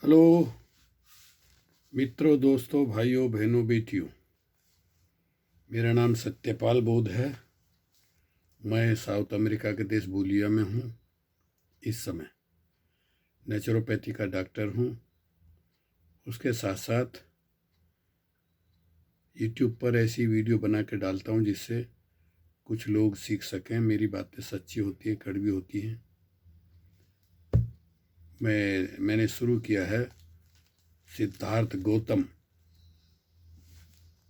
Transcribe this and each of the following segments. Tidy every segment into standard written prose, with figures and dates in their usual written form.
Hello मित्रों, दोस्तों, भाइयों, बहनों, बेटियों। मेरा नाम सत्यपाल बोध है। मैं साउथ अमेरिका के देश बोलिया में हूँ। इस समय नेचुरोपैथी का डॉक्टर हूँ। उसके साथ साथ यूट्यूब पर ऐसी वीडियो बना के डालता हूँ जिससे कुछ लोग सीख सकें। मेरी बातें सच्ची होती हैं, कड़वी होती हैं। मैंने शुरू किया है सिद्धार्थ गौतम,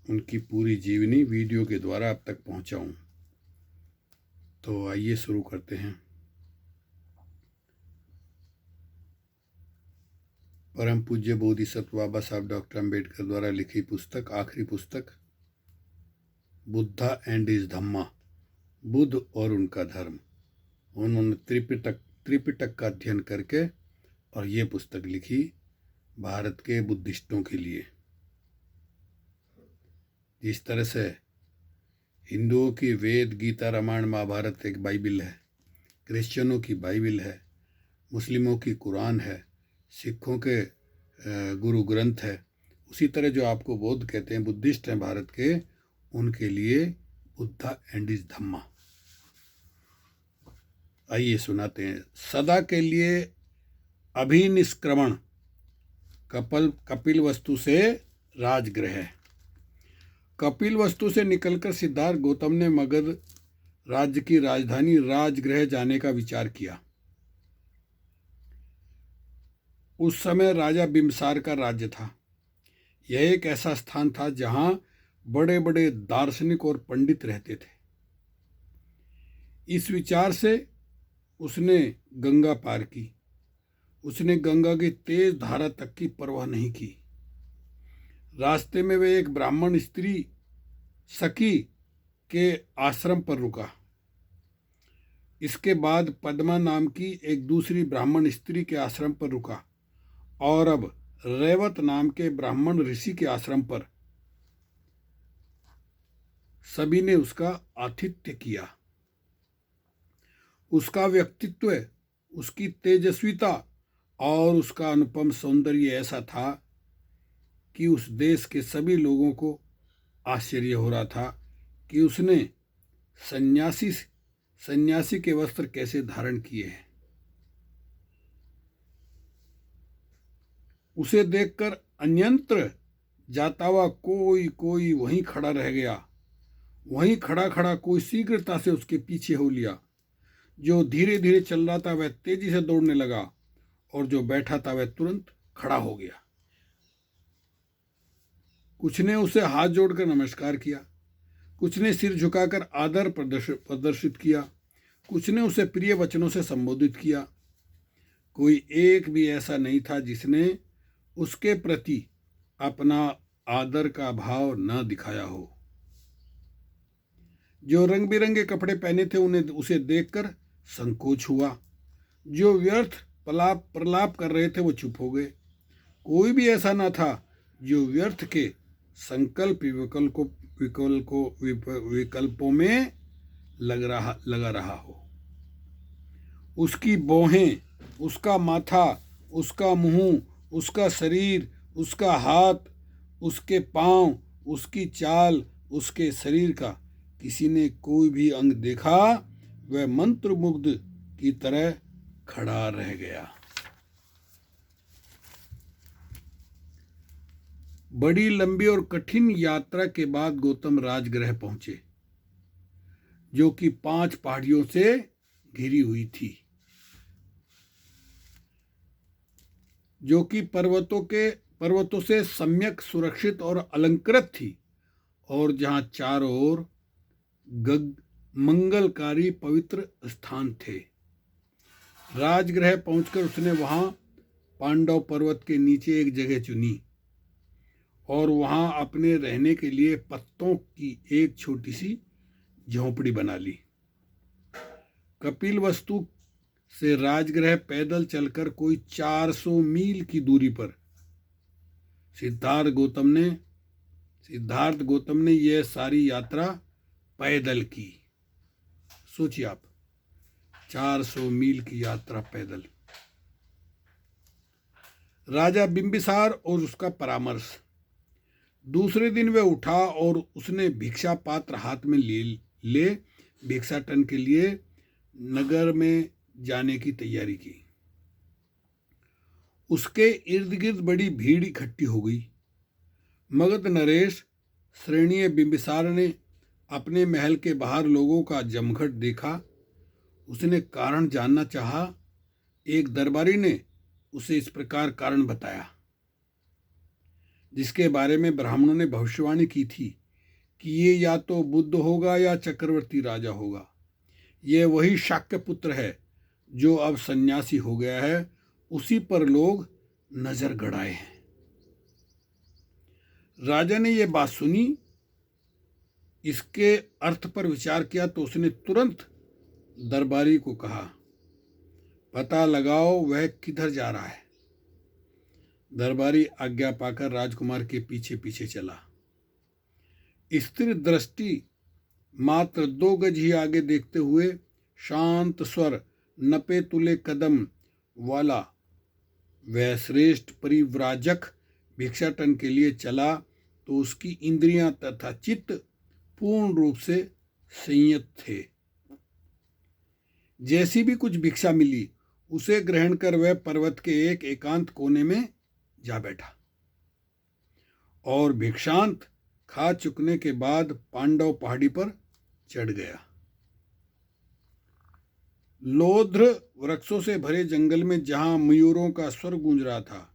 उनकी पूरी जीवनी वीडियो के द्वारा अब तक पहुँचाऊँ। तो आइए शुरू करते हैं। परम पूज्य बोधिसत्व बाबा साहब डॉक्टर अम्बेडकर द्वारा लिखी पुस्तक, आखिरी पुस्तक, बुद्धा एंड इज धम्मा, बुद्ध और उनका धर्म। उन्होंने त्रिपिटक का अध्ययन करके और ये पुस्तक लिखी भारत के बुद्धिस्टों के लिए। जिस तरह से हिंदुओं की वेद, गीता, रामायण, महाभारत एक बाइबिल है, क्रिश्चियनों की बाइबिल है, मुस्लिमों की कुरान है, सिखों के गुरु ग्रंथ है, उसी तरह जो आपको बौद्ध कहते हैं, बुद्धिस्ट हैं भारत के, उनके लिए बुद्धा एंड इज धम्मा। आइए सुनाते हैं। सदा के लिए अभिनिष्क्रमण, कपिल वस्तु से राजगृह। कपिल वस्तु से निकलकर सिद्धार्थ गौतम ने मगध राज्य की राजधानी राजगृह जाने का विचार किया। उस समय राजा बिम्बिसार का राज्य था। यह एक ऐसा स्थान था जहां बड़े बड़े दार्शनिक और पंडित रहते थे। इस विचार से उसने गंगा पार की। उसने गंगा की तेज धारा तक की परवाह नहीं की। रास्ते में वे एक ब्राह्मण स्त्री सखी के आश्रम पर रुका। इसके बाद पद्मा नाम की एक दूसरी ब्राह्मण स्त्री के आश्रम पर रुका और अब रेवत नाम के ब्राह्मण ऋषि के आश्रम पर। सभी ने उसका आतिथ्य किया। उसका व्यक्तित्व, उसकी तेजस्विता और उसका अनुपम सौंदर्य ऐसा था कि उस देश के सभी लोगों को आश्चर्य हो रहा था कि उसने सन्यासी के वस्त्र कैसे धारण किए हैं। उसे देखकर अन्यंत्र जाता हुआ कोई वहीं खड़ा रह गया। वहीं खड़ा खड़ा कोई शीघ्रता से उसके पीछे हो लिया। जो धीरे धीरे चल रहा था वह तेजी से दौड़ने लगा और जो बैठा था वह तुरंत खड़ा हो गया। कुछ ने उसे हाथ जोड़कर नमस्कार किया, कुछ ने सिर झुकाकर आदर प्रदर्शित किया, कुछ ने उसे प्रिय वचनों से संबोधित किया। कोई एक भी ऐसा नहीं था जिसने उसके प्रति अपना आदर का भाव न दिखाया हो। जो रंग बिरंगे कपड़े पहने थे उन्हें उसे देखकर संकोच हुआ। जो व्यर्थ प्रलाप कर रहे थे वो चुप हो गए। कोई भी ऐसा न था जो व्यर्थ के संकल्प विकल्पों में लगा रहा हो। उसकी भौहें, उसका माथा, उसका मुंह, उसका शरीर, उसका हाथ, उसके पांव, उसकी चाल, उसके शरीर का किसी ने कोई भी अंग देखा, वह मंत्रमुग्ध की तरह खड़ा रह गया। बड़ी लंबी और कठिन यात्रा के बाद गौतम राजगृह पहुंचे, जो कि 5 पहाड़ियों से घिरी हुई थी, जो कि पर्वतों से सम्यक सुरक्षित और अलंकृत थी, और जहां चारों ओर मंगलकारी पवित्र स्थान थे। राजगृह पहुंचकर उसने वहां पांडव पर्वत के नीचे एक जगह चुनी और वहां अपने रहने के लिए पत्तों की एक छोटी सी झोंपड़ी बना ली। कपिल वस्तु से राजगृह पैदल चलकर कोई 400 मील की दूरी पर सिद्धार्थ गौतम ने यह सारी यात्रा पैदल की। सोचिए आप, 400 मील की यात्रा पैदल। राजा बिंबिसार और उसका परामर्श। दूसरे दिन वह उठा और उसने भिक्षा पात्र हाथ में ले भिक्षाटन के लिए नगर में जाने की तैयारी की। उसके इर्द गिर्द बड़ी भीड़ इकट्ठी हो गई। मगध नरेश श्रेणीय बिंबिसार ने अपने महल के बाहर लोगों का जमघट देखा। उसने कारण जानना चाहा। एक दरबारी ने उसे इस प्रकार कारण बताया, जिसके बारे में ब्राह्मणों ने भविष्यवाणी की थी कि ये या तो बुद्ध होगा या चक्रवर्ती राजा होगा। ये वही शाक्य पुत्र है जो अब सन्यासी हो गया है। उसी पर लोग नजर गड़ाए हैं। राजा ने यह बात सुनी। इसके अर्थ पर विचार किया तो उसने तुरंत दरबारी को कहा, पता लगाओ वह किधर जा रहा है। दरबारी आज्ञा पाकर राजकुमार के पीछे पीछे चला। स्थिर दृष्टि मात्र 2 गज ही आगे देखते हुए शांत स्वर नपे तुले कदम वाला वह श्रेष्ठ परिव्राजक भिक्षाटन के लिए चला तो उसकी इंद्रियां तथा चित्त पूर्ण रूप से संयत थे। जैसी भी कुछ भिक्षा मिली उसे ग्रहण कर वह पर्वत के एक एकांत कोने में जा बैठा और भिक्षांत खा चुकने के बाद पांडव पहाड़ी पर चढ़ गया। लोध्र वृक्षों से भरे जंगल में जहां मयूरों का स्वर गूंज रहा था,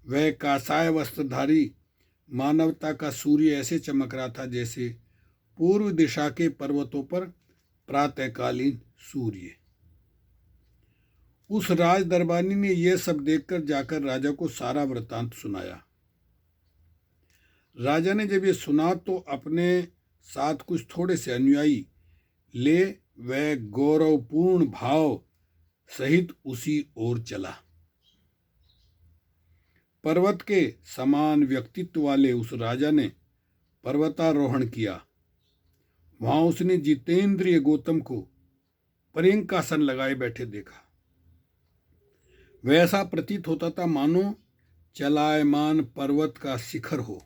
वह कासाय वस्त्रधारी मानवता का सूर्य ऐसे चमक रहा था जैसे पूर्व दिशा के पर्वतों पर प्रातःकालीन सूर्य। उस राज दरबारी ने यह सब देखकर जाकर राजा को सारा वृत्तांत सुनाया। राजा ने जब ये सुना तो अपने साथ कुछ थोड़े से अनुयायी ले वह गौरवपूर्ण भाव सहित उसी ओर चला। पर्वत के समान व्यक्तित्व वाले उस राजा ने पर्वतारोहण किया। वहां उसने जितेंद्रिय गौतम को पर्यंकासन लगाए बैठे देखा। वैसा प्रतीत होता था मानो चलायमान पर्वत का शिखर हो।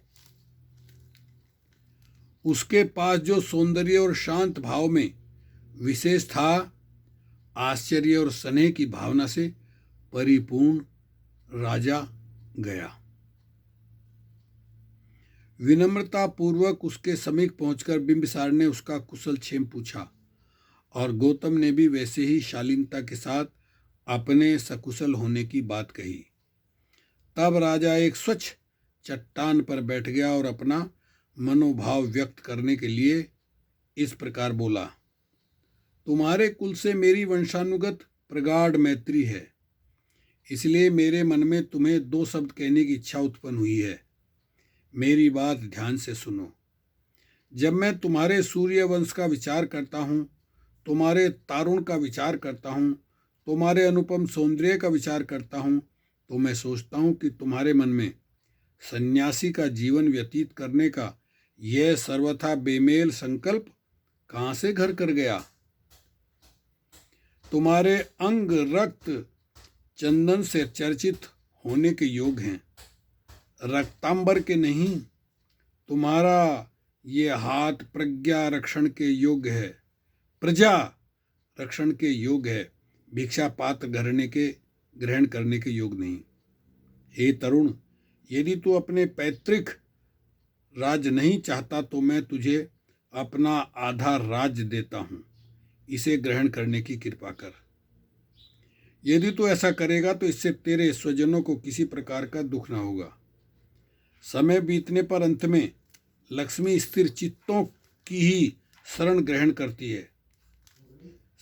उसके पास जो सौंदर्य और शांत भाव में विशेष था, आश्चर्य और स्नेह की भावना से परिपूर्ण राजा गया। विनम्रता पूर्वक उसके समीप पहुंचकर बिंबिसार ने उसका कुशल क्षेम पूछा और गौतम ने भी वैसे ही शालीनता के साथ अपने सकुशल होने की बात कही। तब राजा एक स्वच्छ चट्टान पर बैठ गया और अपना मनोभाव व्यक्त करने के लिए इस प्रकार बोला, तुम्हारे कुल से मेरी वंशानुगत प्रगाढ़ मैत्री है, इसलिए मेरे मन में तुम्हें 2 शब्द कहने की इच्छा उत्पन्न हुई है। मेरी बात ध्यान से सुनो। जब मैं तुम्हारे सूर्य वंश का विचार करता हूँ, तुम्हारे तारुण का विचार करता हूँ, तुम्हारे अनुपम सौंदर्य का विचार करता हूँ, तो मैं सोचता हूँ कि तुम्हारे मन में सन्यासी का जीवन व्यतीत करने का यह सर्वथा बेमेल संकल्प कहाँ से घर कर गया। तुम्हारे अंग रक्त चंदन से चर्चित होने के योग हैं, रक्तांबर के नहीं। तुम्हारा ये हाथ प्रज्ञा रक्षण के योग है, प्रजा रक्षण के योग है, भिक्षा पात्र ग्रहण करने के योग नहीं। हे तरुण, यदि तू अपने पैतृक राज नहीं चाहता तो मैं तुझे अपना आधा राज्य देता हूँ, इसे ग्रहण करने की कृपा कर। यदि तू ऐसा करेगा तो इससे तेरे स्वजनों को किसी प्रकार का दुख न होगा। समय बीतने पर अंत में लक्ष्मी स्थिर चित्तों की ही शरण ग्रहण करती है।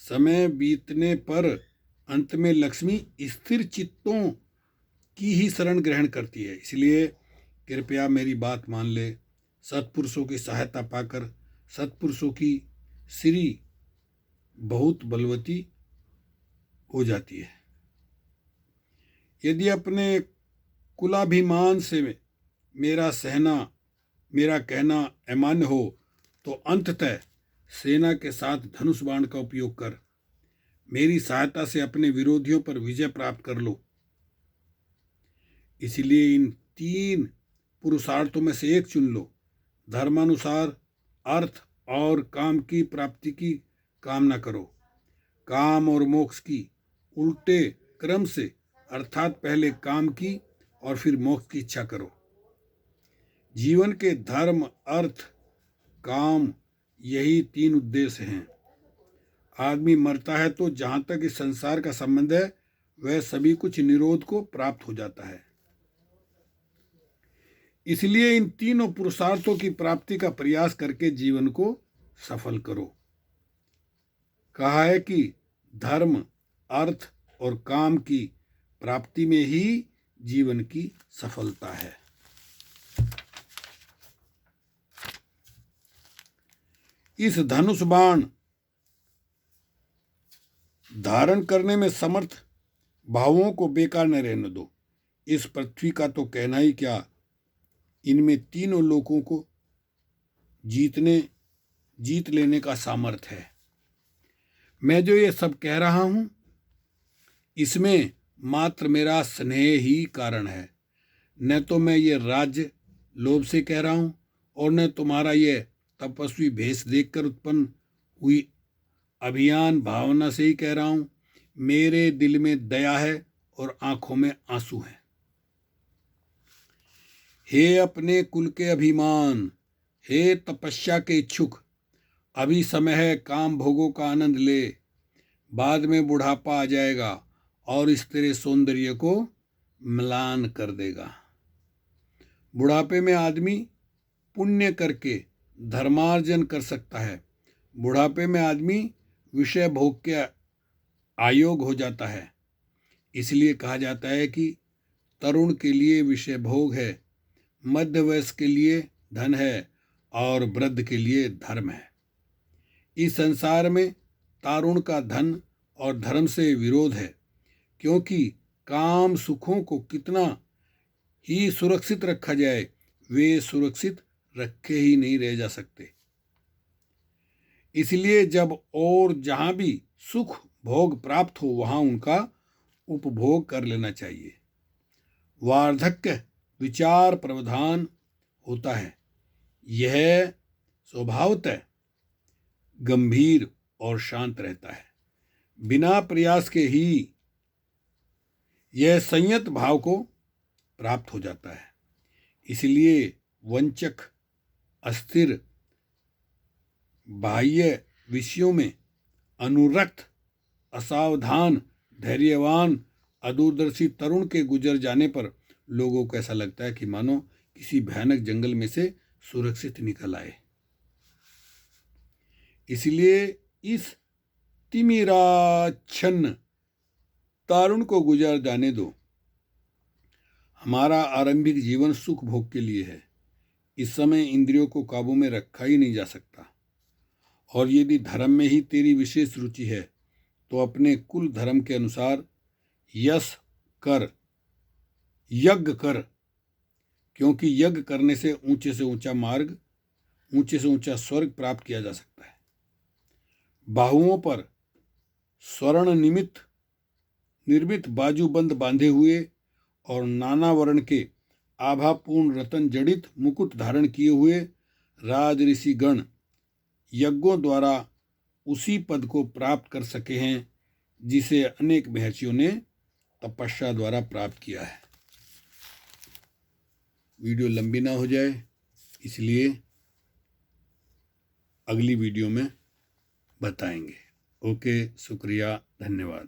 समय बीतने पर अंत में लक्ष्मी स्थिर चित्तों की ही शरण ग्रहण करती है। इसलिए कृपया मेरी बात मान ले। सत्पुरुषों की सहायता पाकर सत्पुरुषों की श्री बहुत बलवती हो जाती है। यदि अपने कुलाभिमान से मेरा कहना अमान्य हो तो अंततः सेना के साथ धनुष बाण का उपयोग कर मेरी सहायता से अपने विरोधियों पर विजय प्राप्त कर लो। इसलिए इन तीन पुरुषार्थों में से एक चुन लो। धर्मानुसार अर्थ और काम की प्राप्ति की कामना करो। काम और मोक्ष की उल्टे क्रम से, अर्थात पहले काम की और फिर मोक्ष की इच्छा करो। जीवन के धर्म, अर्थ, काम, यही तीन उद्देश्य हैं। आदमी मरता है तो जहाँ तक इस संसार का संबंध है वह सभी कुछ निरोध को प्राप्त हो जाता है। इसलिए इन तीनों पुरुषार्थों की प्राप्ति का प्रयास करके जीवन को सफल करो। कहा है कि धर्म, अर्थ और काम की प्राप्ति में ही जीवन की सफलता है। इस धनुष बाण धारण करने में समर्थ भावों को बेकार न रहने दो। इस पृथ्वी का तो कहना ही क्या, इनमें तीनों लोगों को जीत लेने का सामर्थ्य है। मैं जो ये सब कह रहा हूं, इसमें मात्र मेरा स्नेह ही कारण है। न तो मैं ये राज्य लोभ से कह रहा हूं और न तुम्हारा ये तपस्वी भेष देखकर उत्पन्न हुई अभियान भावना से ही कह रहा हूं। मेरे दिल में दया है और आंखों में आंसू हैं। हे अपने कुल के अभिमान, हे तपस्या के इच्छुक, अभी समय है, काम भोगों का आनंद ले। बाद में बुढ़ापा आ जाएगा और इस तेरे सौंदर्य को म्लान कर देगा। बुढ़ापे में आदमी पुण्य करके धर्मार्जन कर सकता है। बुढ़ापे में आदमी विषय भोग के आयोग हो जाता है। इसलिए कहा जाता है कि तरुण के लिए विषय भोग है, मध्य वयस्क के लिए धन है और वृद्ध के लिए धर्म है। इस संसार में तारुण का धन और धर्म से विरोध है, क्योंकि काम सुखों को कितना ही सुरक्षित रखा जाए, वे सुरक्षित रखे ही नहीं रह जा सकते। इसलिए जब और जहां भी सुख भोग प्राप्त हो वहां उनका उपभोग कर लेना चाहिए। वार्धक्य विचार प्रवधान होता है। यह स्वभावतः गंभीर और शांत रहता है। बिना प्रयास के ही यह संयत भाव को प्राप्त हो जाता है। इसलिए वंचक, अस्थिर, बाह्य विषयों में अनुरक्त, असावधान, धैर्यवान, अदूरदर्शी तरुण के गुजर जाने पर लोगों को ऐसा लगता है कि मानो किसी भयानक जंगल में से सुरक्षित निकल आए। इसलिए इस तिमिराच्छन्न तारुण को गुजर जाने दो। हमारा आरंभिक जीवन सुख भोग के लिए है। इस समय इंद्रियों को काबू में रखा ही नहीं जा सकता। और यदि धर्म में ही तेरी विशेष रुचि है तो अपने कुल धर्म के अनुसार यज्ञ कर, क्योंकि यज्ञ करने से ऊंचे से ऊंचा मार्ग, ऊंचे से ऊंचा स्वर्ग प्राप्त किया जा सकता है। बाहुओं पर स्वर्ण निर्मित बाजूबंद बांधे हुए और नाना वर्ण के आभापूर्ण रतन जड़ित मुकुट धारण किए हुए राज ऋषि गण यज्ञों द्वारा उसी पद को प्राप्त कर सके हैं जिसे अनेक महर्षियों ने तपस्या द्वारा प्राप्त किया है। वीडियो लंबी ना हो जाए इसलिए अगली वीडियो में बताएंगे। ओके, शुक्रिया, धन्यवाद।